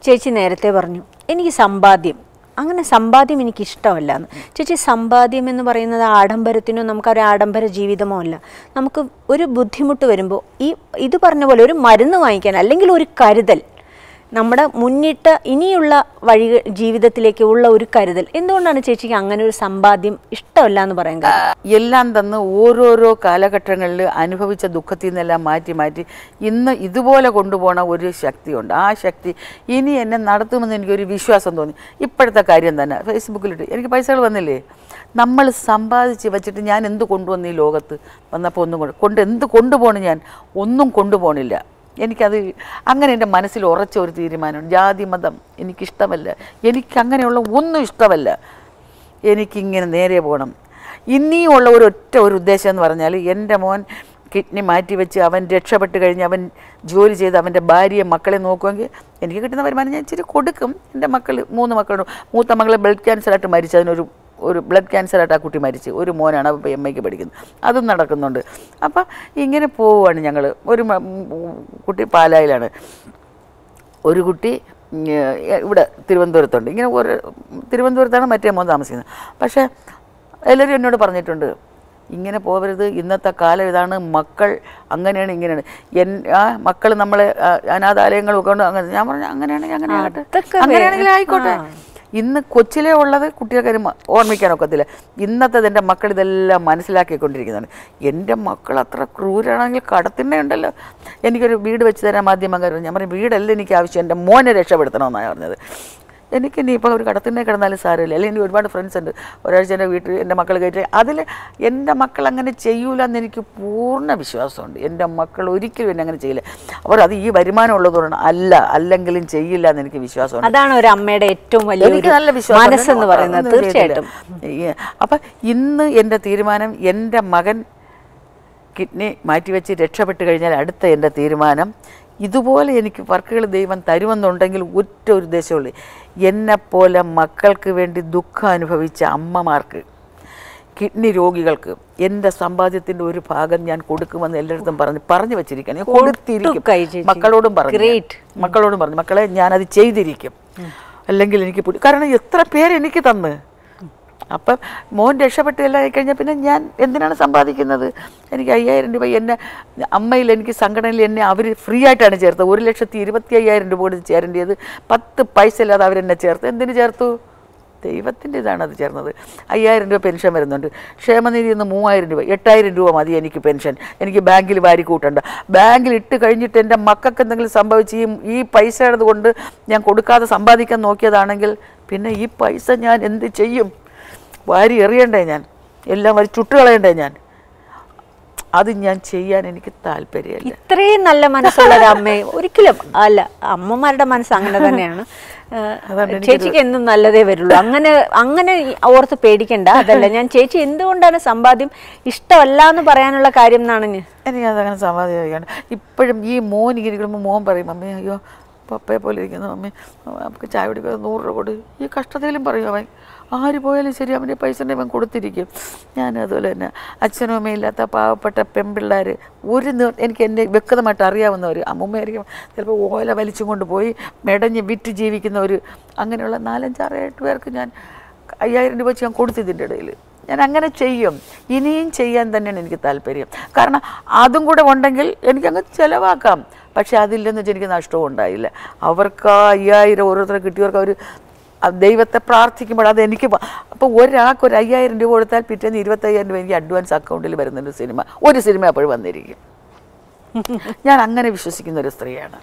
ചേച്ചി നേരത്തെ പറഞ്ഞു എനിക്ക് സമ്പാദ്യം, അങ്ങനെ സമ്പാദ്യം എനിക്കിഷ്ടമല്ല എന്ന്. ചേച്ചി, സമ്പാദ്യം എന്ന് പറയുന്നത് ആഡംബരത്തിനോ നമുക്കൊരു ആഡംബര ജീവിതമോ അല്ല. നമുക്ക് ഒരു ബുദ്ധിമുട്ട് വരുമ്പോൾ ഇത് പറഞ്ഞ പോലെ ഒരു മരുന്ന് വാങ്ങിക്കാൻ അല്ലെങ്കിൽ ഒരു കരുതൽ, നമ്മുടെ മുന്നിട്ട് ഇനിയുള്ള ജീവിതത്തിലേക്ക് ഉള്ള ഒരു കരുതൽ. എന്തുകൊണ്ടാണ് ചേച്ചിക്ക് അങ്ങനെ ഒരു സമ്പാദ്യം ഇഷ്ടമല്ല എന്ന് പറയാൻ കാരണം? എല്ലാം തന്ന് ഓരോരോ കാലഘട്ടങ്ങളിൽ അനുഭവിച്ച ദുഃഖത്തിൽ നിന്നെല്ലാം മാറ്റി മാറ്റി ഇന്ന് ഇതുപോലെ കൊണ്ടുപോകണ ഒരു ശക്തിയുണ്ട്. ആ ശക്തി ഇനി എന്നെ നടത്തുമെന്ന് എനിക്കൊരു വിശ്വാസം തോന്നി. ഇപ്പോഴത്തെ കാര്യം തന്നെ ഫേസ്ബുക്കിലിട്ട് എനിക്ക് പൈസകൾ വന്നില്ലേ, നമ്മൾ സമ്പാദിച്ച് വെച്ചിട്ട് ഞാൻ എന്ത് കൊണ്ടുവന്നു ഈ ലോകത്ത് വന്നപ്പോൾ ഒന്നും എന്ത് കൊണ്ടുപോകണം, ഞാൻ ഒന്നും കൊണ്ടുപോകണില്ല. എനിക്കത് അങ്ങനെ എൻ്റെ മനസ്സിൽ ഉറച്ച ഒരു തീരുമാനമാണ്. ജാതി മതം എനിക്കിഷ്ടമല്ല, എനിക്കങ്ങനെയുള്ള ഒന്നും ഇഷ്ടമല്ല. എനിക്കിങ്ങനെ നേരെ പോകണം. ഇനിയുള്ള ഒരു ഉദ്ദേശം എന്ന് പറഞ്ഞാൽ എൻ്റെ മോൻ കിഡ്നി മാറ്റി വെച്ച് അവൻ രക്ഷപ്പെട്ട് കഴിഞ്ഞ് അവൻ ജോലി ചെയ്ത് അവൻ്റെ ഭാര്യയെ മക്കളെ നോക്കുമെങ്കിൽ എനിക്ക് കിട്ടുന്ന വരുമാനം ഞാൻ ഇച്ചിരി കൊടുക്കും. എൻ്റെ മക്കൾ 3 മക്കളുണ്ട്. മൂത്ത മകളെ ബ്ലഡ് ക്യാൻസറായിട്ട് മരിച്ചു. ഒരു ബ്ലഡ് ക്യാൻസറായിട്ട് ആ കുട്ടി മരിച്ച്. ഒരു മോനാണ് അപ്പോൾ MA പഠിക്കുന്നത്. അതും നടക്കുന്നുണ്ട്. അപ്പം ഇങ്ങനെ പോവുകയാണ് ഞങ്ങൾ. ഒരു കുട്ടി പാലായിലാണ്, ഒരു കുട്ടി ഇവിടെ തിരുവനന്തപുരത്തുണ്ട്. ഇങ്ങനെ തിരുവനന്തപുരത്താണ് മറ്റേ മോൻ താമസിക്കുന്നത്. പക്ഷേ എല്ലാവരും എന്നോട് പറഞ്ഞിട്ടുണ്ട്, ഇങ്ങനെ പോകരുത്, ഇന്നത്തെ കാലം ഇതാണ്, മക്കൾ അങ്ങനെയാണ് ഇങ്ങനെയാണ്. മക്കൾ നമ്മളെ അനാഥാലയങ്ങളൊക്കെ കൊണ്ട് അങ്ങനെ. ഞാൻ പറഞ്ഞു അങ്ങനെയാണെങ്കിൽ അങ്ങനെ ആകട്ടെ, അങ്ങനെയാണെങ്കിൽ ആയിക്കോട്ടെ. ഇന്ന് കൊച്ചിലേ ഉള്ളത് കുട്ടികൾക്ക് ഓർമ്മിക്കാനൊക്കത്തില്ല. ഇന്നത്തെ എൻ്റെ മക്കൾ ഇതെല്ലാം മനസ്സിലാക്കിക്കൊണ്ടിരിക്കുന്നതാണ്. എൻ്റെ മക്കൾ അത്ര ക്രൂരാണെങ്കിൽ കടത്തിൻ്റെ ഉണ്ടല്ലോ. എനിക്കൊരു വീട് വെച്ച് തരാൻ മാധ്യമക്കാർ. ഞാൻ പറയും വീടല്ല എനിക്ക് ആവശ്യം, എൻ്റെ മോനെ രക്ഷപ്പെടുത്തണമെന്നാണ് പറഞ്ഞത്. എനിക്കിനി ഇപ്പോൾ ഒരു കടത്തിൻ്റെ കിടന്നാലും സാരമില്ല. അല്ലെങ്കിൽ എനിക്ക് ഒരുപാട് ഫ്രണ്ട്സ് ഉണ്ട്. ഒരാഴ്ച എൻ്റെ വീട്ടിൽ എൻ്റെ മക്കൾ കയറ്റി അതിൽ എൻ്റെ മക്കൾ അങ്ങനെ ചെയ്യൂല എന്ന് എനിക്ക് പൂർണ്ണ വിശ്വാസമുണ്ട്. എൻ്റെ മക്കൾ ഒരിക്കലും എന്നെ അങ്ങനെ ചെയ്യില്ല. അവർ അത് ഈ വരുമാനം ഉള്ളതുകൊണ്ടാണ്, അല്ലെങ്കിലും ചെയ്യില്ല എന്ന് എനിക്ക് വിശ്വാസമുണ്ട്. അതാണ് ഒരു അമ്മയുടെ ഏറ്റവും വലിയ എനിക്ക് നല്ല വിശ്വാസം എന്ന് പറയുന്നത്. തീർച്ചയായിട്ടും. അപ്പം ഇന്ന് എൻ്റെ തീരുമാനം, എൻ്റെ മകൻ കിഡ്നി മാറ്റിവെച്ച് രക്ഷപ്പെട്ട് കഴിഞ്ഞാൽ അടുത്ത എൻ്റെ തീരുമാനം ഇതുപോലെ എനിക്ക് വർക്കുകൾ ദൈവം തരുമെന്നുണ്ടെങ്കിൽ ഒറ്റ ഒരു ഉദ്ദേശമുള്ളൂ, എന്നെപ്പോലെ മക്കൾക്ക് വേണ്ടി ദുഃഖം അനുഭവിച്ച അമ്മമാർക്ക്, കിഡ്നി രോഗികൾക്ക് എൻ്റെ സമ്പാദ്യത്തിൻ്റെ ഒരു ഭാഗം ഞാൻ കൊടുക്കുമെന്ന് എല്ലായിടത്തും പറഞ്ഞു വെച്ചിരിക്കുകയാണ്. ഞാൻ കൊടുത്തിരിക്കും. മക്കളോടും പറഞ്ഞു മക്കളെ ഞാനത് ചെയ്തിരിക്കും. അല്ലെങ്കിൽ എനിക്ക് കാരണം എത്ര പേരെനിക്ക് തന്ന്. അപ്പം മോൻ രക്ഷപ്പെട്ട് എല്ലാം ആയിക്കഴിഞ്ഞാൽ പിന്നെ ഞാൻ എന്തിനാണ് സമ്പാദിക്കുന്നത്? എനിക്ക് 5000 രൂപ എൻ്റെ അമ്മയിൽ എനിക്ക് സംഘടനയിൽ എന്നെ അവർ ഫ്രീ ആയിട്ടാണ് ചേർത്തത്. 1,25,000 രൂപ കൊടുത്ത് ചേരേണ്ടത് 10 പൈസ ഇല്ലാതെ അവരെന്നെ ചേർത്ത്. എന്തിനു ചേർത്തു? ദൈവത്തിൻ്റെ ഇതാണ് അത് ചേർന്നത്. 5000 രൂപ പെൻഷൻ വരുന്നുണ്ട്. ക്ഷേമനിധിയിൽ നിന്ന് 3000 രൂപ, 8000 രൂപ മതി എനിക്ക് പെൻഷൻ. എനിക്ക് ബാങ്കിൽ വാരി കൂട്ടണ്ട. ബാങ്കിൽ ഇട്ട് കഴിഞ്ഞിട്ട് എൻ്റെ മക്കൾക്ക് എന്തെങ്കിലും സംഭവിച്ച് ഈ പൈസ കൊണ്ട് ഞാൻ കൊടുക്കാതെ സമ്പാദിക്കാൻ നോക്കിയതാണെങ്കിൽ പിന്നെ ഈ പൈസ ഞാൻ എന്ത് ചെയ്യും? വാരി എറിയണ്ടേ, ഞാൻ എല്ലാം വാരി ചുട്ടുകളയണ്ടേ? അത് ഞാൻ ചെയ്യാൻ എനിക്ക് താല്പര്യമില്ല. ഇത്രയും നല്ല മനസ്സുള്ള ഒരു അമ്മയെ ഒരിക്കലും അല്ല, അമ്മമാരുടെ മനസ്സ് അങ്ങനെ തന്നെയാണ്. ചേച്ചിക്ക് എന്നും നല്ലതേ വരുള്ളൂ. അങ്ങനെ ഓർത്ത് പേടിക്കണ്ട. അതല്ല ഞാൻ ചേച്ചി എന്തുകൊണ്ടാണ് സമ്പാദ്യം ഇഷ്ടമല്ല എന്ന് പറയാനുള്ള കാര്യം എന്നാണ് എനിക്കതങ്ങനെ സമ്പാദ്യം. ഇപ്പോഴും ഈ മോൻ ഇരിക്കുമ്പോൾ മോൻ പറയും, മമ്മി അയ്യോ പപ്പയെ പോലെ ഇരിക്കുന്നു മമ്മി, നമുക്ക് ചായ കുടിക്കുക 100 രൂപ കൊടു. ഈ കഷ്ടതയിലും പറയും അവൻ. ആര് പോയാലും ശരി അവൻ്റെ പൈസ ഉണ്ടെങ്കിൽ അവൻ കൊടുത്തിരിക്കും. ഞാനതുപോലെ തന്നെ അച്ഛനും അമ്മയില്ലാത്ത പാവപ്പെട്ട പെൺപിള്ളേർ എനിക്ക് എൻ്റെ വ്യക്തമായിട്ട് അറിയാവുന്നവർ, അമ്മൂമ്മയായിരിക്കും ചിലപ്പോൾ ഓല വലിച്ചും കൊണ്ട് പോയി മെടഞ്ഞ് വിറ്റ് ജീവിക്കുന്നവർ, അങ്ങനെയുള്ള 4-5-6-7 പേർക്ക് ഞാൻ 5000 രൂപ വെച്ച് ഞാൻ കൊടുത്തതിൻ്റെ ഇടയിൽ. ഞാൻ അങ്ങനെ ചെയ്യും. ഇനിയും ചെയ്യാൻ തന്നെയാണ് എനിക്ക് താല്പര്യം. കാരണം അതും കൂടെ ഉണ്ടെങ്കിൽ എനിക്കങ്ങ് ചിലവാക്കാം. പക്ഷെ അതില്ലെന്ന് വെച്ചാൽ എനിക്ക് നഷ്ടവും ഉണ്ടായില്ല. അവർക്ക് 5000 ഓരോരുത്തരെ കിട്ടിയവർക്ക് അവർ ദൈവത്തെ പ്രാർത്ഥിക്കുമ്പോൾ അതെനിക്ക്. അപ്പോൾ ഒരാൾക്ക് ഒരു 5000 രൂപ കൊടുത്താൽ പിറ്റേന്ന് 25,000 രൂപ എനിക്ക് അഡ്വാൻസ് അക്കൗണ്ടിൽ വരുന്നുണ്ട്. ഒരു സിനിമ അപ്പോഴും വന്നിരിക്കും. ഞാൻ അങ്ങനെ വിശ്വസിക്കുന്ന ഒരു സ്ത്രീയാണ്.